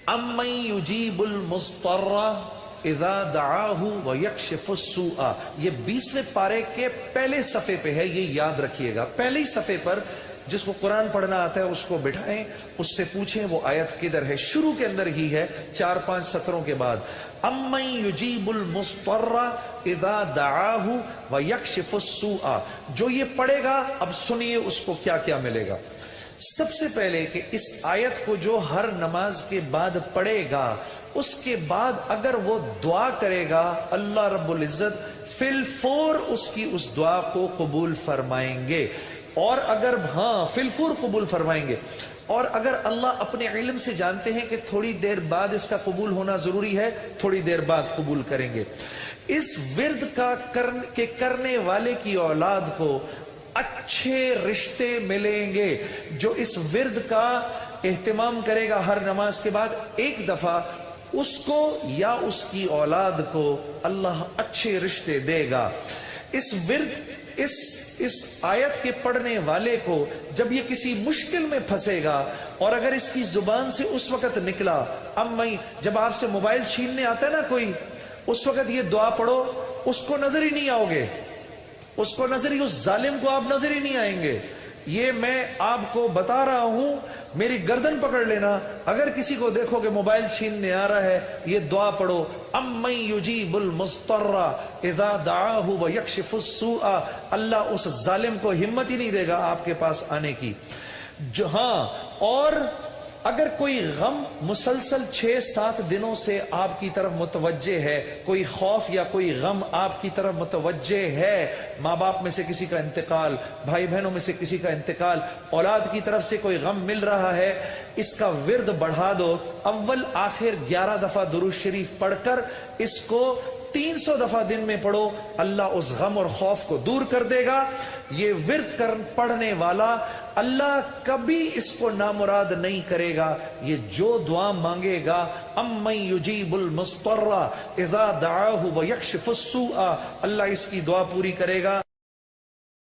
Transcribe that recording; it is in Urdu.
امن یجیب المضطر اذا دعاہ ویکشف السوء، یہ 20ویں پارے کے پہلے صفحے پہ ہے، یہ یاد رکھیے گا۔ پہلے ہی صفحے پر جس کو قرآن پڑھنا آتا ہے اس کو بٹھائیں، اس سے پوچھیں وہ آیت کدھر ہے، شروع کے اندر ہی ہے 4-5 سطروں کے بعد۔ امن یجیب المضطر اذا دعاہ ویکشف السوء، جو یہ پڑھے گا اب سنیے اس کو کیا کیا ملے گا۔ سب سے پہلے کہ اس آیت کو جو ہر نماز کے بعد پڑھے گا، اس کے بعد اگر وہ دعا کرے گا اللہ رب العزت فی الفور اس کی اس دعا کو قبول فرمائیں گے، اور اگر فی الفور قبول فرمائیں گے، اور اگر اللہ اپنے علم سے جانتے ہیں کہ تھوڑی دیر بعد اس کا قبول ہونا ضروری ہے، تھوڑی دیر بعد قبول کریں گے۔ اس ورد کا کرنے والے کی اولاد کو اچھے رشتے ملیں گے۔ جو اس ورد کا اہتمام کرے گا ہر نماز کے بعد ایک دفعہ، اس کو یا اس کی اولاد کو اللہ اچھے رشتے دے گا۔ اس ورد اس آیت کے پڑھنے والے کو جب یہ کسی مشکل میں پھنسے گا، اور اگر اس کی زبان سے اس وقت نکلا، جب آپ سے موبائل چھیننے آتا ہے نا کوئی، اس وقت یہ دعا پڑھو، اس کو نظر ہی نہیں آؤ گے، اس ظالم کو آپ نظر ہی نہیں آئیں گے۔ یہ میں آپ کو بتا رہا ہوں، میری گردن پکڑ لینا، اگر کسی کو دیکھو کہ موبائل چھیننے آ رہا ہے، یہ دعا پڑھو، امن یجیب المضطر اذا دعاہ ویکشف السوء، اللہ اس ظالم کو ہمت ہی نہیں دے گا آپ کے پاس آنے کی۔ اور اگر کوئی غم مسلسل 6-7 دنوں سے آپ کی طرف متوجہ ہے، کوئی خوف یا کوئی غم آپ کی طرف متوجہ ہے، ماں باپ میں سے کسی کا انتقال، بھائی بہنوں میں سے کسی کا انتقال، اولاد کی طرف سے کوئی غم مل رہا ہے، اس کا ورد بڑھا دو، اول آخر 11 دفعہ درود شریف پڑھ کر اس کو 300 دفعہ دن میں پڑھو، اللہ اس غم اور خوف کو دور کر دے گا۔ یہ ورد پڑھنے والا اللہ کبھی اس کو نامراد نہیں کرے گا۔ یہ جو دعا مانگے گا، امن یجیب المضطر اذا دعاہ ویکشف السوء، اللہ اس کی دعا پوری کرے گا۔